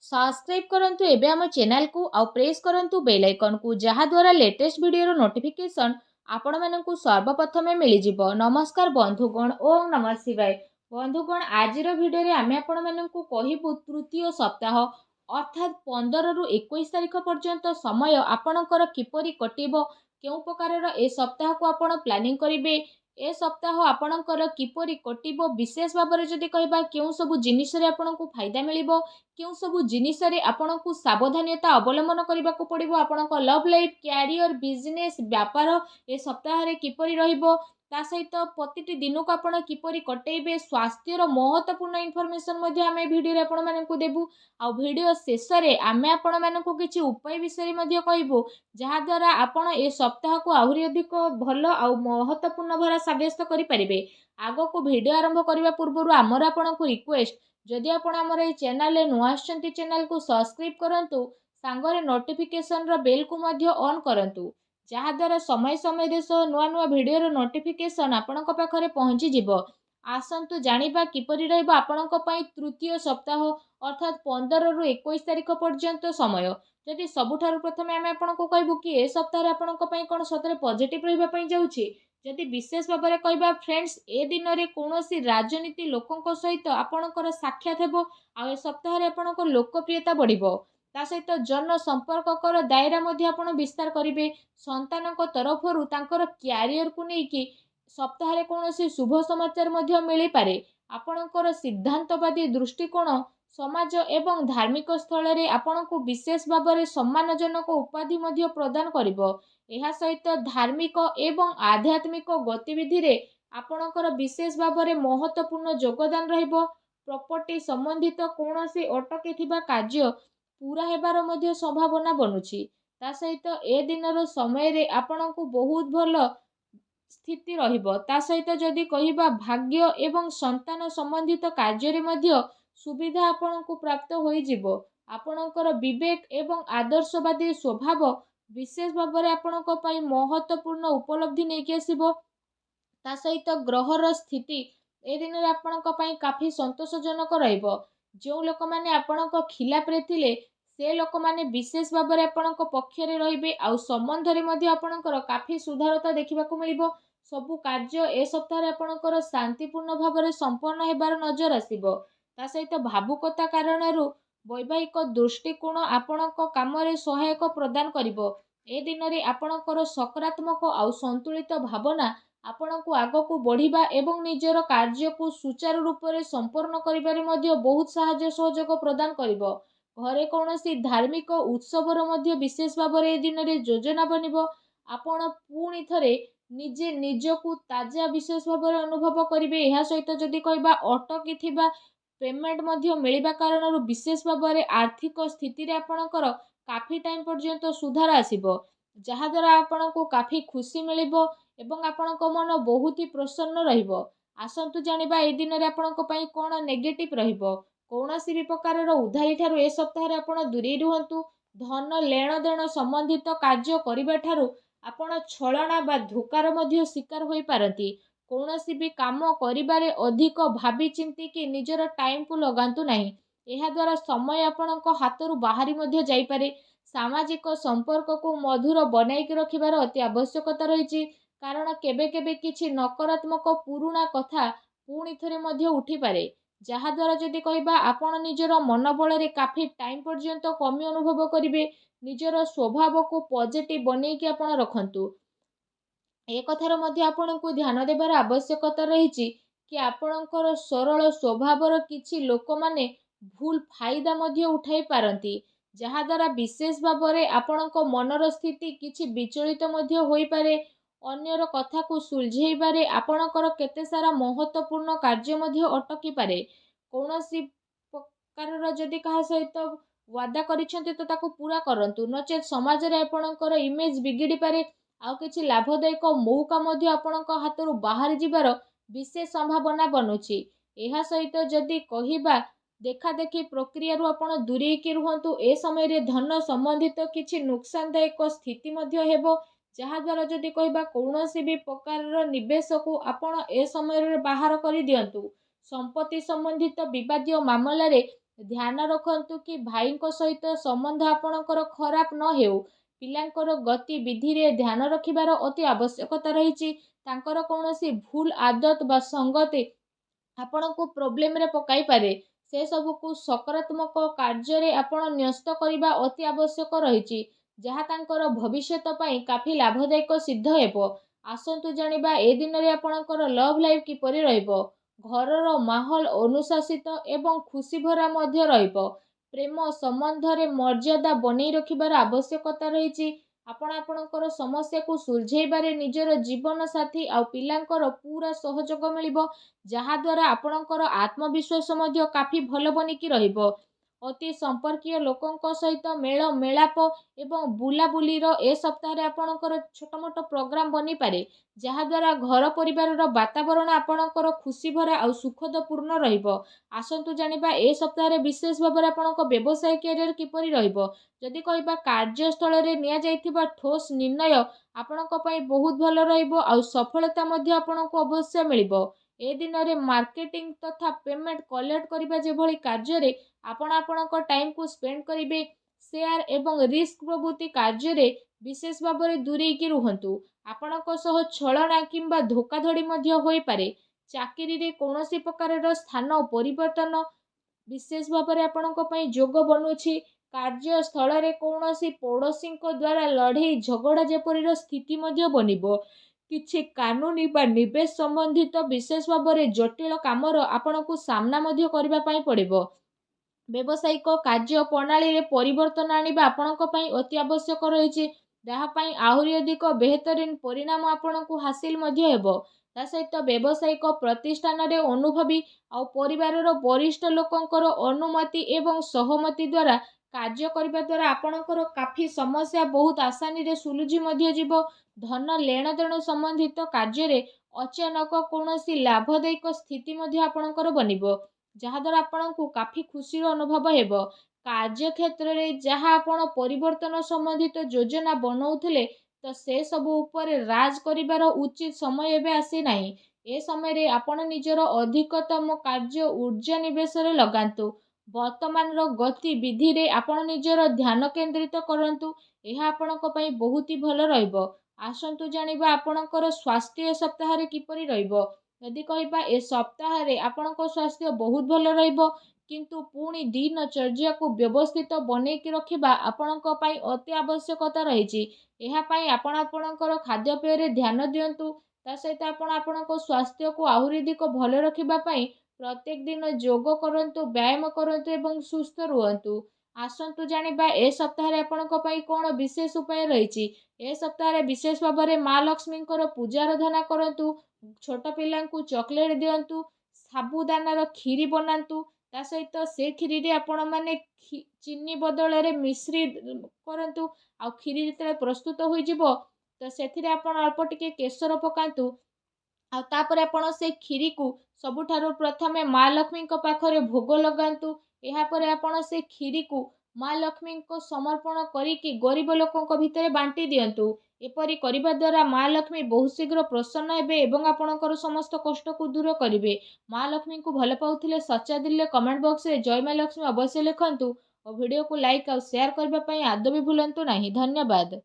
Subscribe करंतु एबे हम चैनल को आउ प्रेस करंतु बेल आइकन को जहा द्वारा लेटेस्ट वीडियो नोटिफिकेशन आपण मानकु सर्वप्रथमे मिली जिवो। नमस्कार बंधुगण, ओम नमः शिवाय। बंधुगण, आजिर वीडियो रे आमे आपण मानकु कहिबु तृतीय सप्ताह अर्थात 15 रु 21 तारिख पर्यंत समय आपणकर किपरि कटिबो, केउ प्रकारर ए सप्ताह को आपण प्लानिंग करिवे, ए सप्ताह आपणकर किपरि कटिबो, विशेष भाବରେ जदि कहबा केउ सब जिनिस रे आपणकु फायदा मिलिबो, केउ सब जिनिस रे आपणकु सावधानता अवलंबन करबाकू पड़िबो, आपणक लव लाइफ, कैरियर, बिजनेस, व्यापार ए सप्ताह रे किपरि रहिबो, ता सहित प्रतिटी दिन को आपण किपरि कटेइबे, स्वास्थ्यर महत्वपूर्ण इनफॉरमेशन मध्ये आमे वीडियो रे आपण मानकु देबु। आ वीडियो शेष रे आमे आपण मानकु किछि उपाय विषय मध्ये कहबो, जहा द्वारा आपण ए सप्ताह को आहुरी अधिक भलो आ महत्वपूर्ण भरा साब्यस्त करि परिबे। आगो को वीडियो आरंभ करबा पूर्वरु हमर आपणकु रिक्वेस्ट, जदि आपण हमर ए चैनल रे नुआ आछंती चैनल को सब्सक्राइब करंतु, सांगरे नोटिफिकेशन रो बेल को मध्ये ऑन करंतु, जहा द्वारा समय समय देश नुआ नुआ वीडियो रो नोटिफिकेशन आपणक पाखरे पहुंची जिवो। आसंतु जानिबा किपरि रहइबो आपणक पई तृतीय सप्ताह अर्थात 15 रु 21 तारिख पर्यंत समय। जदि सबुठारु प्रथमे आमे आपणको कहबु कि ए सप्ताह रे आपणक पई कोन सतरे पॉजिटिव रहिबा पई जाउछि। जदि विशेष भाବରେ कहबा फ्रेंड्स, ए दिन रे कोनोसी राजनीति लोकंक सहित आपणकर साक्षात हेबो, आ ए सप्ताह रे आपणक लोकप्रियता बढ़िबो। ता सहित जन संपर्ककर दायरा मध्ये आपण विस्तार करिवे। संतानक तरफरु तांकर कैरियर को नै कि सप्ताह रे कोनोसी शुभ समाचार मध्ये मिली पारे। आपणकर सिद्धांतवादी दृष्टिकोण समाज एवं धार्मिक स्थल रे आपणको विशेष भाବରେ सम्मानजनक उपाधि मध्ये प्रदान करिवो। एहा सहित धार्मिक एवं आध्यात्मिक गतिविधि रे आपणकर विशेष भाବରେ महत्वपूर्ण योगदान रहिबो। प्रॉपर्टी संबंधित कोनोसी अटकी थिबा कार्य पूरा हेबार मध्ये संभावना बनुछि। ता सहित ए दिनर समय रे आपणको बहुत भलो स्थिति रहिबो। ता सहित जदि कहिबा भाग्य एवं संतान संबंधित कार्य रे मध्ये सुविधा आपणको प्राप्त होई जिवो। आपणकर विवेक एवं आदर्शवादी स्वभाव विशेष भाବରେ आपणको पई महत्वपूर्ण उपलब्धि नै कि आसीबो। ता सहित ग्रहर स्थिति ए दिन रे आपणक पई काफी संतोषजनक रहिबो। जो लोक माने आपणक खिलाफ रे थिले से लोक माने विशेष भाବରେ आपणक पक्ष रे रहिबे, आ संबंध रे मध्ये आपणकर काफी सुधारता देखिबाकू मिलिबो। सबु कार्य ए सप्ताह रे आपणकर शांतिपूर्ण भाବରେ संपन्न हेबार नजर आसीबो। ता सहित भावुकता कारणरू वैवाहिक दृष्टिकोण आपणक काम रे सहायक प्रदान करिवो। ए दिन रे आपणकर सकारात्मक आ संतुलित भावना आपणको आगको बढ़िबा एवं निजर कार्य को सुचारू रूप रे संपन्न करिबारे मध्ये बहुत सहाय्य सहयोग प्रदान करिवो। घरे कोनोसी धार्मिक उत्सवर मध्ये विशेष भाବରେ ए दिन रे योजना बनिबो। आपण पुणी थरे निजे निजकु ताजा विशेष भाବରେ अनुभव करिवे। एहा सहित जदि कहबा अटकी थिबा पेमेंट मध्ये मिलिबा कारणरू विशेष भाବରେ आर्थिक स्थिति रे आपणकर काफी टाइम पर्यंत सुधार आसीबो, जहा द्वारा आपणको काफी खुशी मिलिबो एवं आपणक मन बहुत ही प्रसन्न रहिबो। आसंतु जानिबा ए दिन रे आपणक पई कोन नेगेटिव रहिबो। कोनोसी भी प्रकारर उधारी ठारू ए सप्ताह रे आपण दूरी रुहंतु। धन लेण देण संबंधित कार्य करिबा ठारू आपण छलना बा धोकार मध्ये शिकार होई पारंती। कोनोसी भी काम करिबारे अधिक भाबी चिंती कि निजर टाइम को लगांतु नाही। एहा द्वारा समय आपणक हातरू बाहरी मध्ये जाई पारे। सामाजिक संपर्क को मधुर बनाई के रखिबार अति आवश्यकता रहिछि, कारण केबे केबे किछि नकारात्मक पुरुणा कथा पुणी थरे मध्ये उठी पारे, जहा द्वारा जदि कहबा आपण निजर मनोबल रे काफी टाइम पर्यंत कमी अनुभव करिवे। निजर स्वभाव को पॉजिटिव बनै कि आपण रखंतु। ए कथार मध्ये आपणको ध्यान देबार आवश्यकता रहिछि कि आपणकर सरल स्वभावर किछि लोक माने भूल फायदा मध्ये उठाई पारंती, जहा द्वारा विशेष भाବରେ आपणक मनर स्थिति किछि विचलित मध्ये होई पारे। अन्यर कथा को सुलझेइबारे आपणकर केते सारा महत्वपूर्ण कार्य मध्ये अटकी पारे। कोनोसी प्रकारर जदि कहा सहित वादा करिसेंती तो ताको पूरा करंतु, नचेत समाज रे आपणकर इमेज बिगिड़ी पारे। आ किछि लाभदायक मौका मध्ये आपणक हातरू बाहर जिबार विशेष संभावना बनुछि। एहा सहित जदि कहिबा देखा देखी प्रक्रिया रु आपण दूरी के रुहंतु। ए समय रे धन संबंधित किछि नुकसानदायक स्थिति मध्ये हेबो, जहा द्वारा जदि कहबा कोनोसी भी प्रकारर निवेश को आपण ए समय रे बाहर करि दियंतु। संपत्ति संबंधित विवादीय मामला रे ଧ୍ୟାନ ରଖନ୍ତୁ କି ଭାଇଙ୍କ ସହିତ ସମ୍ବନ୍ଧ ଆପଣଙ୍କର ଖରାପ ନ ହେଉ। ପିଲାଙ୍କର ଗତିବିଧିରେ ଧ୍ୟାନ ରଖିବାର ଅତି ଆବଶ୍ୟକତା ରହିଛି। ତାଙ୍କର କୌଣସି ଭୁଲ ଆଦତ ବା ସଙ୍ଗତି ଆପଣଙ୍କୁ ପ୍ରୋବ୍ଲେମରେ ପକାଇପାରେ। ସେସବୁକୁ ସକାରାତ୍ମକ କାର୍ଯ୍ୟରେ ଆପଣ ନ୍ୟସ୍ତ କରିବା ଅତି ଆବଶ୍ୟକ ରହିଛି, ଯାହା ତାଙ୍କର ଭବିଷ୍ୟତ ପାଇଁ କାଫି ଲାଭଦାୟକ ସିଦ୍ଧ ହେବ। ଆସନ୍ତୁ ଜାଣିବା ଏ ଦିନରେ ଆପଣଙ୍କର ଲଭ୍ ଲାଇଫ୍ କିପରି ରହିବ। ଘରର ମାହୋଲ ଅନୁଶାସିତ ଏବଂ ଖୁସିଭରା ମଧ୍ୟ ରହିବ। ପ୍ରେମ ସମ୍ବନ୍ଧରେ ମର୍ଯ୍ୟାଦା ବନେଇ ରଖିବାର ଆବଶ୍ୟକତା ରହିଛି। ଆପଣ ଆପଣଙ୍କର ସମସ୍ୟାକୁ ସୁଲଝେଇବାରେ ନିଜର ଜୀବନସାଥୀ ଆଉ ପିଲାଙ୍କର ପୁରା ସହଯୋଗ ମିଳିବ, ଯାହାଦ୍ୱାରା ଆପଣଙ୍କର ଆତ୍ମବିଶ୍ୱାସ ମଧ୍ୟ କାଫି ଭଲ ବନିକି ରହିବ। ଅତି ସମ୍ପର୍କୀୟ ଲୋକଙ୍କ ସହିତ ମେଳ ମେଳାପ ଏବଂ ବୁଲାବୁଲିର ଏ ସପ୍ତାହରେ ଆପଣଙ୍କର ଛୋଟ ମୋଟ ପ୍ରୋଗ୍ରାମ ବନିପାରେ, ଯାହାଦ୍ୱାରା ଘର ପରିବାରର ବାତାବରଣ ଆପଣଙ୍କର ଖୁସିଭରା ଆଉ ସୁଖଦପୂର୍ଣ୍ଣ ରହିବ। ଆସନ୍ତୁ ଜାଣିବା ଏ ସପ୍ତାହରେ ବିଶେଷ ଭାବରେ ଆପଣଙ୍କ ବ୍ୟବସାୟ କ୍ୟାରିୟର କିପରି ରହିବ। ଯଦି କହିବା କାର୍ଯ୍ୟସ୍ଥଳରେ ନିଆଯାଇଥିବା ଠୋସ୍ ନିର୍ଣ୍ଣୟ ଆପଣଙ୍କ ପାଇଁ ବହୁତ ଭଲ ରହିବ ଆଉ ସଫଳତା ମଧ୍ୟ ଆପଣଙ୍କୁ ଅବଶ୍ୟ ମିଳିବ। ଏ ଦିନରେ ମାର୍କେଟିଂ ତଥା ପେମେଣ୍ଟ କଲେକ୍ଟ କରିବା ଯେଭଳି କାର୍ଯ୍ୟରେ ଆପଣ ଆପଣଙ୍କ ଟାଇମକୁ ସ୍ପେଣ୍ଡ କରିବେ, ସେୟାର ଏବଂ ରିସ୍କ ପ୍ରଭୃତି କାର୍ଯ୍ୟରେ ବିଶେଷ ଭାବରେ ଦୂରେଇକି ରୁହନ୍ତୁ। ଆପଣଙ୍କ ସହ ଛଳନା କିମ୍ବା ଧୋକାଧଡ଼ି ମଧ୍ୟ ହୋଇପାରେ। ଚାକିରିରେ କୌଣସି ପ୍ରକାରର ସ୍ଥାନ ପରିବର୍ତ୍ତନ ବିଶେଷ ଭାବରେ ଆପଣଙ୍କ ପାଇଁ ଯୋଗ ବନୁଛି। କାର୍ଯ୍ୟସ୍ଥଳରେ କୌଣସି ପଡ଼ୋଶୀଙ୍କ ଦ୍ୱାରା ଲଢ଼େଇ ଝଗଡ଼ା ଯେପରିର ସ୍ଥିତି ମଧ୍ୟ ବନିବ। କିଛି କାନୁନି ବା ନିବେଶ ସମ୍ବନ୍ଧିତ ବିଶେଷ ଭାବରେ ଜଟିଳ କାମର ଆପଣଙ୍କୁ ସାମ୍ନା ମଧ୍ୟ କରିବା ପାଇଁ ପଡ଼ିବ। ବ୍ୟବସାୟିକ କାର୍ଯ୍ୟ ପ୍ରଣାଳୀରେ ପରିବର୍ତ୍ତନ ଆଣିବା ଆପଣଙ୍କ ପାଇଁ ଅତି ଆବଶ୍ୟକ ରହିଛି, ଯାହା ପାଇଁ ଆହୁରି ଅଧିକ ବେହତରିନ ପରିଣାମ ଆପଣଙ୍କୁ ହାସିଲ ମଧ୍ୟ ହେବ। ତା ସହିତ ବ୍ୟବସାୟିକ ପ୍ରତିଷ୍ଠାନରେ ଅନୁଭବୀ ଆଉ ପରିବାରର ବରିଷ୍ଠ ଲୋକଙ୍କର ଅନୁମତି ଏବଂ ସହମତି ଦ୍ୱାରା କାର୍ଯ୍ୟ କରିବା ଦ୍ୱାରା ଆପଣଙ୍କର କାଫି ସମସ୍ୟା ବହୁତ ଆସାନୀରେ ସୁଲଝି ମଧ୍ୟ ଯିବ। ଧନ ଲେଣଦେଣ ସମ୍ବନ୍ଧିତ କାର୍ଯ୍ୟରେ ଅଚାନକ କୌଣସି ଲାଭଦାୟକ ସ୍ଥିତି ମଧ୍ୟ ଆପଣଙ୍କର ବନିବ, ଯାହାଦ୍ୱାରା ଆପଣଙ୍କୁ କାଫି ଖୁସିର ଅନୁଭବ ହେବ। କାର୍ଯ୍ୟକ୍ଷେତ୍ରରେ ଯାହା ଆପଣ ପରିବର୍ତ୍ତନ ସମ୍ବନ୍ଧିତ ଯୋଜନା ବନଉଥିଲେ, ତ ସେସବୁ ଉପରେ ରାଜ କରିବାର ଉଚିତ ସମୟ ଏବେ ଆସିନାହିଁ। ଏ ସମୟରେ ଆପଣ ନିଜର ଅଧିକତମ କାର୍ଯ୍ୟ ଊର୍ଜା ନିବେଶରେ ଲଗାନ୍ତୁ। ବର୍ତ୍ତମାନର ଗତିବିଧିରେ ଆପଣ ନିଜର ଧ୍ୟାନ କେନ୍ଦ୍ରିତ କରନ୍ତୁ। ଏହା ଆପଣଙ୍କ ପାଇଁ ବହୁତ ହି ଭଲ ରହିବ। ଆସନ୍ତୁ ଜାଣିବା ଆପଣଙ୍କର ସ୍ୱାସ୍ଥ୍ୟ ଏ ସପ୍ତାହରେ କିପରି ରହିବ। ଯଦି କହିବା ଏ ସପ୍ତାହରେ ଆପଣଙ୍କ ସ୍ୱାସ୍ଥ୍ୟ ବହୁତ ଭଲ ରହିବ, କିନ୍ତୁ ପୁଣି ଦିନଚର୍ଯ୍ୟାକୁ ବ୍ୟବସ୍ଥିତ ବନେଇକି ରଖିବା ଆପଣଙ୍କ ପାଇଁ ଅତି ଆବଶ୍ୟକତା ରହିଛି। ଏହା ପାଇଁ ଆପଣ ଆପଣଙ୍କର ଖାଦ୍ୟପେୟରେ ଧ୍ୟାନ ଦିଅନ୍ତୁ। ତା ସହିତ ଆପଣ ଆପଣଙ୍କ ସ୍ୱାସ୍ଥ୍ୟକୁ ଆହୁରି ଅଧିକ ଭଲ ରଖିବା ପାଇଁ ପ୍ରତ୍ୟେକ ଦିନ ଯୋଗ କରନ୍ତୁ, ବ୍ୟାୟାମ କରନ୍ତୁ ଏବଂ ସୁସ୍ଥ ରୁହନ୍ତୁ। ଆସନ୍ତୁ ଜାଣିବା ଏ ସପ୍ତାହରେ ଆପଣଙ୍କ ପାଇଁ କ'ଣ ବିଶେଷ ଉପାୟ ରହିଛି। ଏ ସପ୍ତାହରେ ବିଶେଷ ଭାବରେ ମା ଲକ୍ଷ୍ମୀଙ୍କର ପୂଜା ଆରାଧନା କରନ୍ତୁ, ଛୋଟ ପିଲାଙ୍କୁ ଚକୋଲେଟ୍ ଦିଅନ୍ତୁ, ସାବୁଦାନାର କ୍ଷୀରି ବନାନ୍ତୁ। ତା ସହିତ ସେ କ୍ଷୀରିରେ ଆପଣମାନେ ଚିନି ବଦଳରେ ମିଶ୍ରି କରନ୍ତୁ। ଆଉ କ୍ଷୀରି ଯେତେବେଳେ ପ୍ରସ୍ତୁତ ହୋଇଯିବ, ତ ସେଥିରେ ଆପଣ ଅଳ୍ପ ଟିକେ କେଶର ପକାନ୍ତୁ। ଆଉ ତାପରେ ଆପଣ ସେ କ୍ଷୀରିକୁ ସବୁଠାରୁ ପ୍ରଥମେ ମା ଲକ୍ଷ୍ମୀଙ୍କ ପାଖରେ ଭୋଗ ଲଗାନ୍ତୁ। ଏହାପରେ ଆପଣ ସେ କ୍ଷୀରିକୁ ମା ଲକ୍ଷ୍ମୀଙ୍କ ସମର୍ପଣ କରିକି ଗରିବ ଲୋକଙ୍କ ଭିତରେ ବାଣ୍ଟି ଦିଅନ୍ତୁ। ଏପରି କରିବା ଦ୍ୱାରା ମା ଲକ୍ଷ୍ମୀ ବହୁତ ଶୀଘ୍ର ପ୍ରସନ୍ନ ହେବେ ଏବଂ ଆପଣଙ୍କର ସମସ୍ତ କଷ୍ଟକୁ ଦୂର କରିବେ। ମା ଲକ୍ଷ୍ମୀଙ୍କୁ ଭଲ ପାଉଥିଲେ ସଚ୍ଚା ଦିଲରେ କମେଣ୍ଟ ବକ୍ସରେ ଜୟ ମା ଲକ୍ଷ୍ମୀ ଅବଶ୍ୟ ଲେଖନ୍ତୁ ଓ ଭିଡ଼ିଓକୁ ଲାଇକ୍ ଆଉ ସେୟାର କରିବା ପାଇଁ ଆଦୌ ବି ଭୁଲନ୍ତୁ ନାହିଁ। ଧନ୍ୟବାଦ।